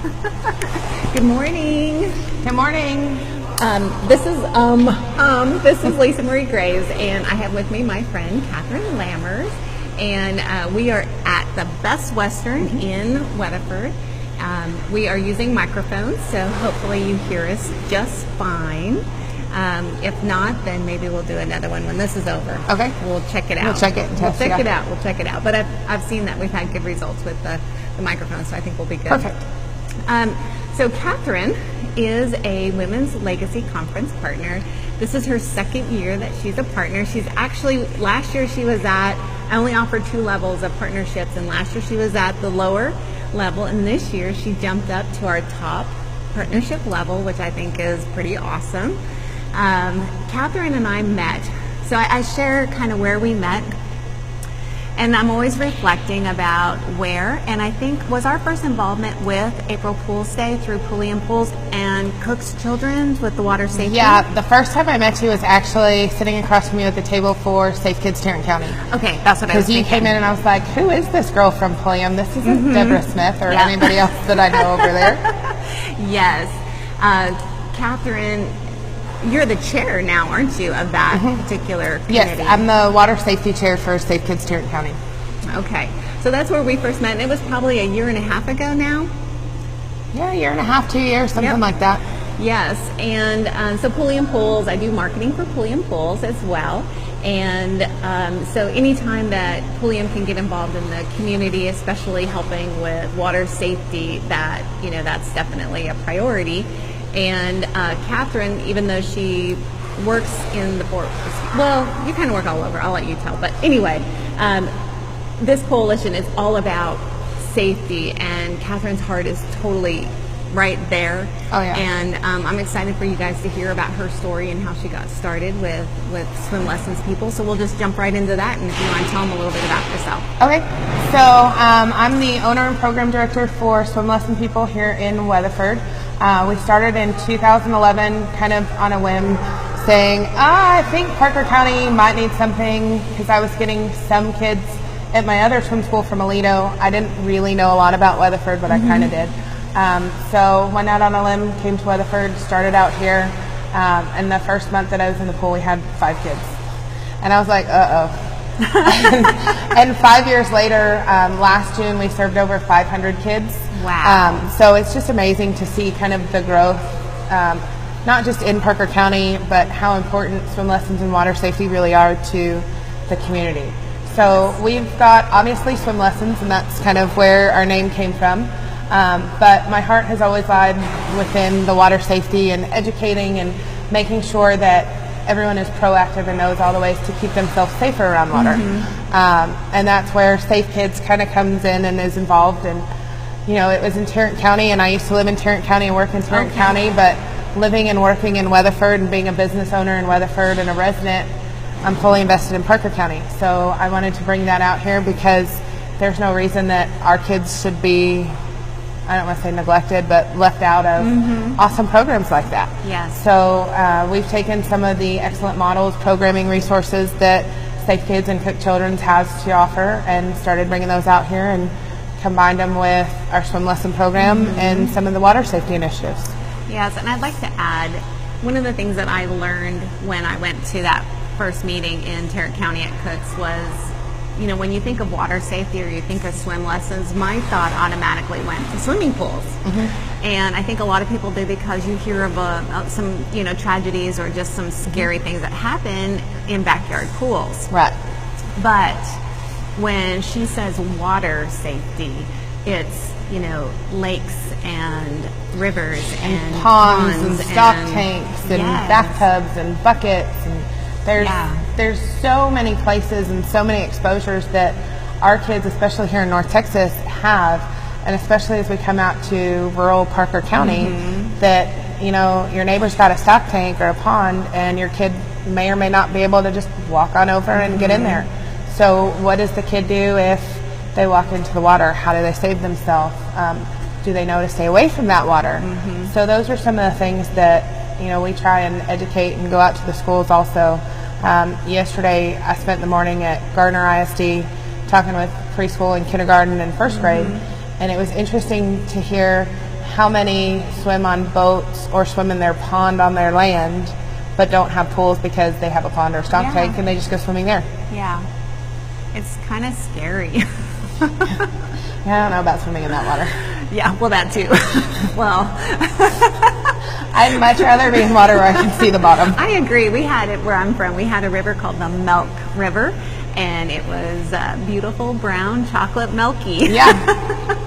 Good morning. Good morning. This is Lisa Marie Graves, and I have with me my friend Kathryn Lammers, and we are at the Best Western in Weatherford. We are using microphones, so hopefully you hear us just fine. If not, then maybe we'll do another one when this is over. Okay. We'll check it out. We'll check it and test, We'll check it out. But I've seen that we've had good results with the microphone, so I think we'll be good. Perfect. So Kathryn is a Women's Legacy Conference partner. This is her second year that she's a partner. She's actually, last year she was at, I only offered 2 levels of partnerships, and last year she was at the lower level, and this year she jumped up to our top partnership level, which I think is pretty awesome. Kathryn and I met, so I share kind of where we met, and I'm always reflecting about where, and I think was our first involvement with April Pool's Day through Pulliam Pools and Cook's Children's with the water safety. Yeah, the first time I met you was actually sitting across from you at the table for Safe Kids Tarrant County. Okay, that's what I was thinking. Because you came in and I was like, who is this girl from Pulliam? This isn't Deborah Smith or anybody else that I know over there. Yes. Kathryn, you're the chair now, aren't you, of that particular committee? Yes, I'm the water safety chair for Safe Kids Tarrant County. Okay, so that's where we first met, and it was probably a year and a half ago now? Yeah, a year and a half, 2 years, something like that. Yes, and so Pulliam Pools, I do marketing for Pulliam Pools as well, and so anytime that Pulliam can get involved in the community, especially helping with water safety, that's definitely a priority. And Kathryn, even though she works in the board, well, you kind of work all over, I'll let you tell, but anyway, this coalition is all about safety, and Kathryn's heart is totally right there. Oh, yeah. And I'm excited for you guys to hear about her story and how she got started with Swim Lessons People, so we'll just jump right into that, and if you want to tell them a little bit about yourself. Okay, so I'm the owner and program director for Swim Lesson People here in Weatherford. We started in 2011 kind of on a whim, saying, I think Parker County might need something, because I was getting some kids at my other swim school from Aledo. I didn't really know a lot about Weatherford, but I kind of did. So went out on a limb, came to Weatherford, started out here, and the first month that I was in the pool, we had 5 kids. And I was like, uh-oh. And 5 years later, last June, we served over 500 kids. Wow. So it's just amazing to see kind of the growth, not just in Parker County, but how important swim lessons and water safety really are to the community. So we've got obviously swim lessons, and that's kind of where our name came from. But my heart has always lied within the water safety and educating and making sure that everyone is proactive and knows all the ways to keep themselves safer around water. And that's where Safe Kids kind of comes in and is involved. And it was in Tarrant County, and I used to live in Tarrant County and work in Tarrant County, but living and working in Weatherford and being a business owner in Weatherford and a resident, I'm fully invested in Parker County. So I wanted to bring that out here because there's no reason that our kids should be, I don't want to say neglected, but left out of awesome programs like that. Yes. So we've taken some of the excellent models, programming resources that Safe Kids and Cook Children's has to offer, and started bringing those out here and combined them with our swim lesson program and some of the water safety initiatives. Yes, and I'd like to add, one of the things that I learned when I went to that first meeting in Tarrant County at Cook's was, when you think of water safety or you think of swim lessons, my thought automatically went to swimming pools. And I think a lot of people do, because you hear of some tragedies or just some scary things that happen in backyard pools. Right. But when she says water safety, it's lakes and rivers and ponds and stock and tanks and bathtubs and buckets, and there's so many places and so many exposures that our kids, especially here in North Texas, have, and especially as we come out to rural Parker County, that your neighbor's got a stock tank or a pond, and your kid may or may not be able to just walk on over and get in there. So what does the kid do if they walk into the water? How do they save themselves? Do they know to stay away from that water? So those are some of the things that we try and educate and go out to the schools also. Yesterday I spent the morning at Gardner ISD talking with preschool and kindergarten and first grade, and it was interesting to hear how many swim on boats or swim in their pond on their land, but don't have pools because they have a pond or stock tank and they just go swimming there. Yeah. It's kind of scary. Yeah, I don't know about swimming in that water. Yeah, well, that too. Well, I'd much rather be in water where I can see the bottom. I agree. We had it where I'm from. We had a river called the Milk River, and it was beautiful brown chocolate milky. Yeah.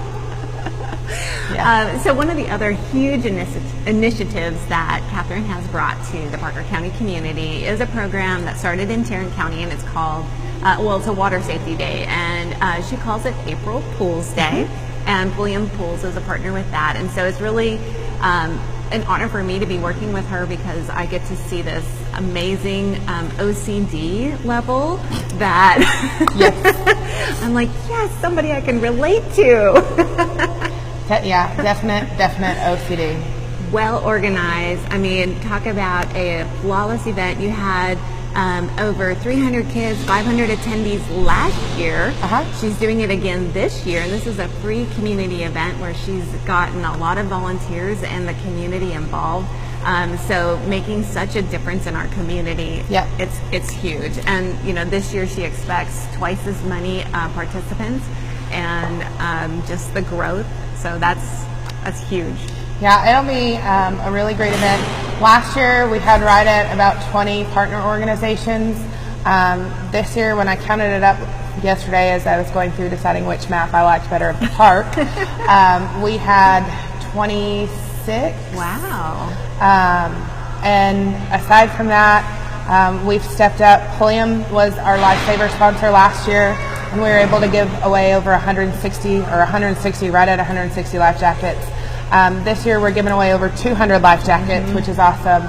So one of the other huge initiatives that Kathryn has brought to the Parker County community is a program that started in Tarrant County, and it's called, it's a Water Safety Day, and she calls it April Pools Day, and Pulliam Pools is a partner with that, and so it's really an honor for me to be working with her because I get to see this amazing OCD level that I'm like, yes, somebody I can relate to. Yeah, definite OCD. Well organized. I mean, talk about a flawless event. You had over 300 kids, 500 attendees last year. She's doing it again this year, and this is a free community event where she's gotten a lot of volunteers and the community involved. So making such a difference in our community, it's huge. And this year she expects twice as many participants, and just the growth. So that's huge. Yeah, it'll be a really great event. Last year we had right at about 20 partner organizations. This year, when I counted it up yesterday as I was going through deciding which map I liked better of the park, we had 26. Wow. And aside from that, we've stepped up. Pulliam was our lifesaver sponsor last year, and we were able to give away over 160 life jackets. This year we're giving away over 200 life jackets, which is awesome.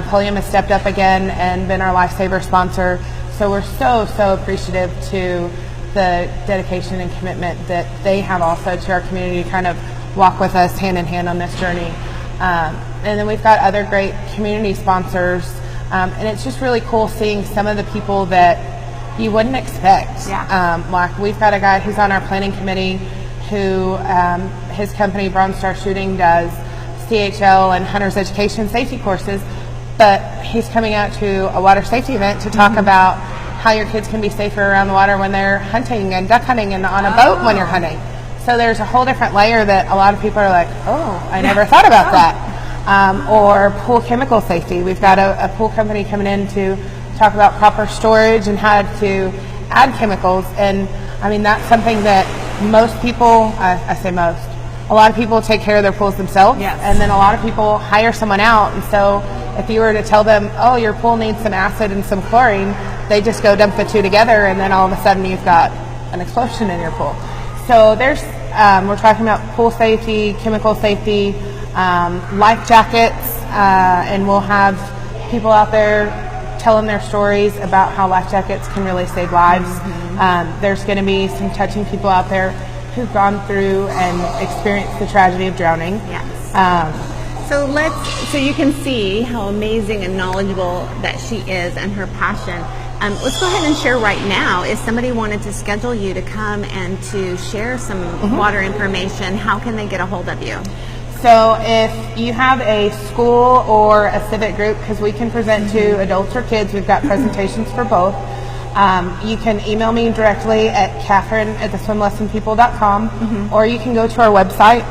Pulliam has stepped up again and been our lifesaver sponsor. So we're so appreciative to the dedication and commitment that they have also to our community to kind of walk with us hand in hand on this journey. And then we've got other great community sponsors. And it's just really cool seeing some of the people that you wouldn't expect. Like we've got a guy who's on our planning committee who his company Bronze Star Shooting does CHL and hunter's education safety courses, but he's coming out to a water safety event to talk about how your kids can be safer around the water when they're hunting and duck hunting and on a boat when you're hunting. So there's a whole different layer that a lot of people are like, oh, I never thought about that. Or pool chemical safety. We've got a pool company coming in to talk about proper storage and how to add chemicals. And I mean, that's something that most people, I say most, a lot of people take care of their pools themselves. And then a lot of people hire someone out. And so if you were to tell them, oh, your pool needs some acid and some chlorine, they just go dump the two together, and then all of a sudden you've got an explosion in your pool. So there's, we're talking about pool safety, chemical safety, life jackets, and we'll have people out there telling their stories about how life jackets can really save lives. There's going to be some touching people out there who've gone through and experienced the tragedy of drowning. So you can see how amazing and knowledgeable that she is and her passion. Let's go ahead and share right now. If somebody wanted to schedule you to come and to share some water information, how can they get a hold of you? So if you have a school or a civic group, because we can present to adults or kids, we've got presentations for both. You can email me directly at Kathryn@theswimlessonpeople.com, or you can go to our website,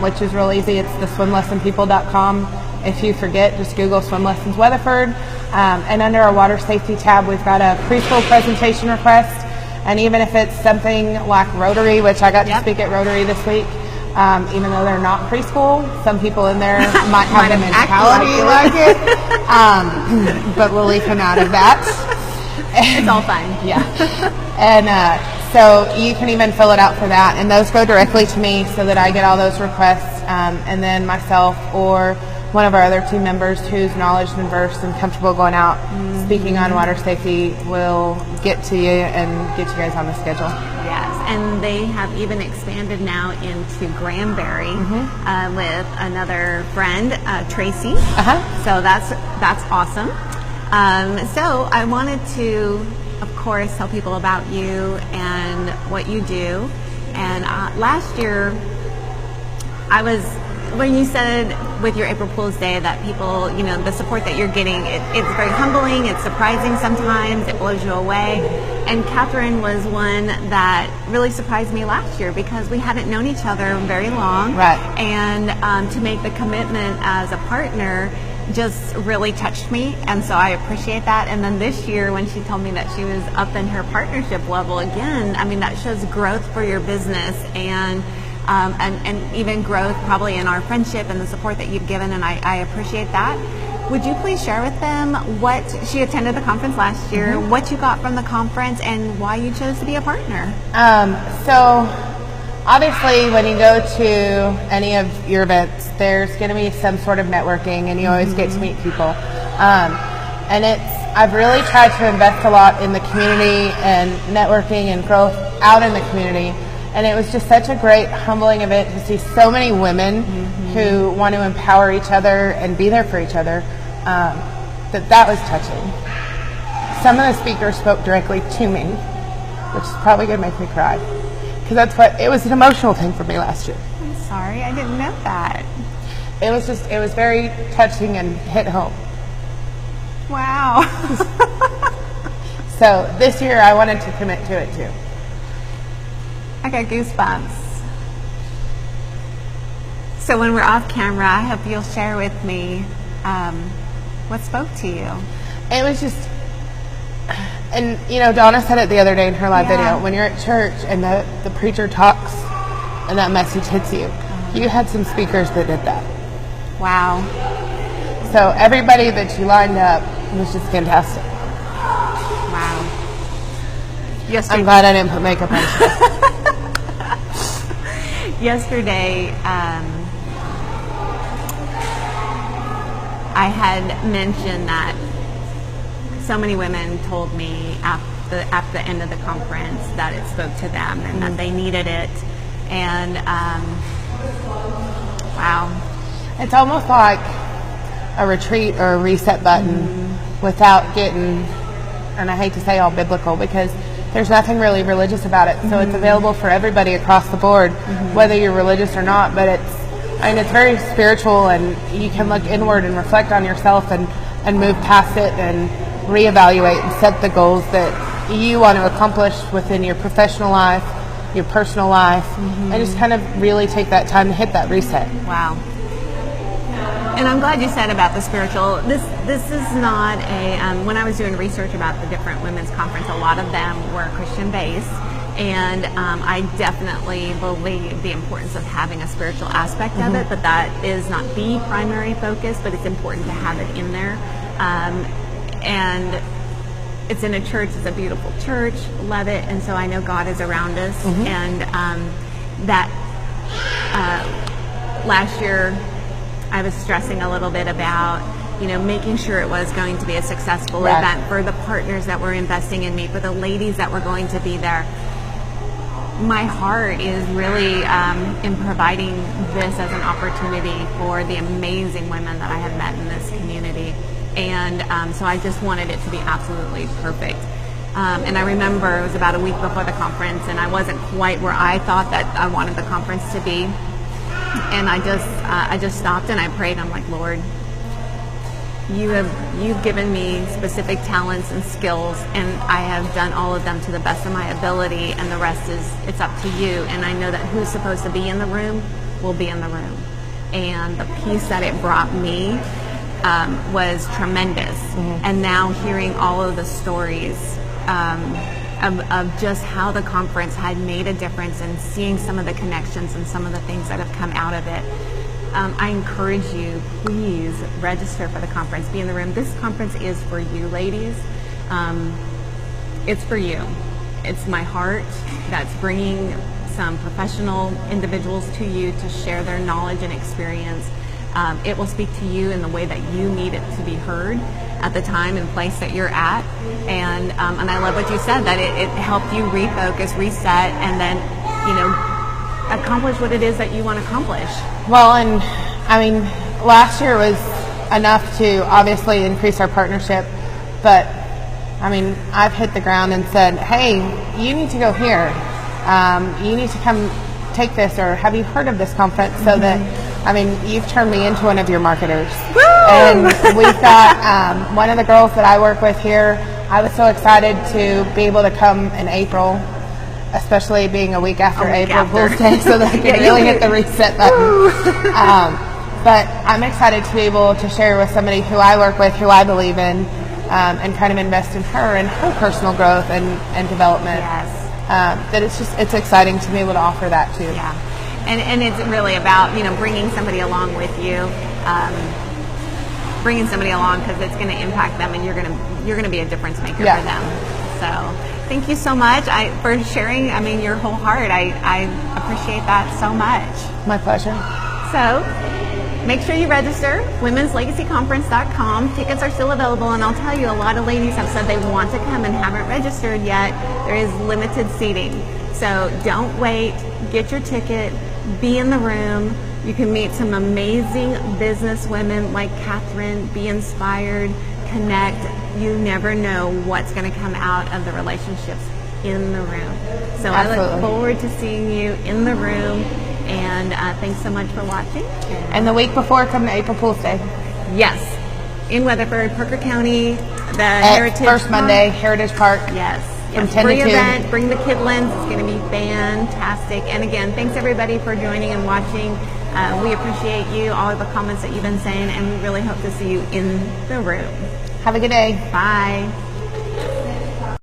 which is real easy. It's theswimlessonpeople.com. If you forget, just Google Swim Lessons Weatherford. And under our water safety tab, we've got a preschool presentation request. And even if it's something like Rotary, which I got to speak at Rotary this week, even though they're not preschool, some people in there might have a mentality like it. But we'll leave him out of that. It's all fun. And so you can even fill it out for that, and those go directly to me so that I get all those requests, and then myself or one of our other team members who's knowledge and versed and comfortable going out speaking on water safety will get to you and get you guys on the schedule. Yes, and they have even expanded now into Granbury with another friend, Tracy. So that's awesome. So I wanted to, of course, tell people about you and what you do. And last year, I was when you said with your April Fool's Day that people, the support that you're getting, it's very humbling, it's surprising sometimes, it blows you away. And Kathryn was one that really surprised me last year because we hadn't known each other very long. Right. And to make the commitment as a partner just really touched me, and so I appreciate that. And then this year when she told me that she was up in her partnership level again, I mean, that shows growth for your business and even growth probably in our friendship and the support that you've given, and I appreciate that. Would you please share with them what she attended the conference last year, what you got from the conference, and why you chose to be a partner? So obviously when you go to any of your events, there's going to be some sort of networking, and you always get to meet people. And I've really tried to invest a lot in the community and networking and growth out in the community. And it was just such a great, humbling event to see so many women who want to empower each other and be there for each other. That was touching. Some of the speakers spoke directly to me, which is probably going to make me cry, because it was an emotional thing for me last year. I'm sorry, I didn't know that. It was very touching and hit home. Wow. So this year I wanted to commit to it too. I got goosebumps. So when we're off camera, I hope you'll share with me what spoke to you. It was just, and Donna said it the other day in her live video, when you're at church and the preacher talks and that message hits you, you had some speakers that did that. Wow. So everybody that you lined up was just fantastic. Wow. Yesterday, I'm glad I didn't put makeup on. Yesterday, I had mentioned that so many women told me at the end of the conference that it spoke to them and that they needed it. And wow. It's almost like a retreat or a reset button without getting, and I hate to say all biblical because there's nothing really religious about it. So it's available for everybody across the board, whether you're religious or not. But it's very spiritual, and you can look inward and reflect on yourself and move past it and reevaluate and set the goals that you want to accomplish within your professional life, your personal life, and just kind of really take that time to hit that reset. Wow. And I'm glad you said about the spiritual. This is not a, when I was doing research about the different women's conference, a lot of them were Christian based. And I definitely believe the importance of having a spiritual aspect of it, but that is not the primary focus, but it's important to have it in there. And it's in a church, it's a beautiful church, love it. And so I know God is around us. And that last year, I was stressing a little bit about, making sure it was going to be a successful event for the partners that were investing in me, for the ladies that were going to be there. My heart is really in providing this as an opportunity for the amazing women that I have met in this community. And so I just wanted it to be absolutely perfect. And I remember it was about a week before the conference, and I wasn't quite where I thought that I wanted the conference to be. And I just stopped and I prayed. I'm like, Lord, you've given me specific talents and skills, and I have done all of them to the best of my ability, and the rest it's up to you. And I know that who's supposed to be in the room will be in the room. And the peace that it brought me was tremendous. And now hearing all of the stories of just how the conference had made a difference, and seeing some of the connections and some of the things that have come out of it, I encourage you, please register for the conference, be in the room. This conference is for you, ladies. It's for you. It's my heart that's bringing some professional individuals to you to share their knowledge and experience. It will speak to you in the way that you need it to be heard at the time and place that you're at. And I love what you said, that it helped you refocus, reset, and then, accomplish what it is that you want to accomplish. Well, and I mean, last year was enough to obviously increase our partnership, but I mean, I've hit the ground and said, hey, you need to go here. You need to come take this, or have you heard of this conference, so that I mean, you've turned me into one of your marketers. Woo! And we've got one of the girls that I work with here. I was so excited to be able to come in April, especially being a week after April Fool's Day, so that I can really hit the reset button. But I'm excited to be able to share with somebody who I work with, who I believe in, and kind of invest in her and her personal growth and development. Yes. That it's exciting to be able to offer that too. Yeah. And it's really about, bringing somebody along with you, because it's going to impact them, and you're going to be a difference maker for them. So thank you so much for sharing. Your whole heart. I appreciate that so much. My pleasure. So make sure you register, womenslegacyconference.com. Tickets are still available, and I'll tell you, a lot of ladies have said they want to come and haven't registered yet. There is limited seating. So don't wait. Get your ticket. Be in the room. You can meet some amazing business women like Kathryn, be inspired, connect. You never know what's going to come out of the relationships in the room. So I look forward to seeing you in the room. And thanks so much for watching. And the week before, come to April Fool's Day. Yes. In Weatherford, Parker County, the Heritage First Park. Monday, Heritage Park. Yes. From 10 free to 2. event. Bring the kidlings. It's going to be fantastic. And again, thanks everybody for joining and watching. We appreciate you, all of the comments that you've been saying, and we really hope to see you in the room. Have a good day. Bye.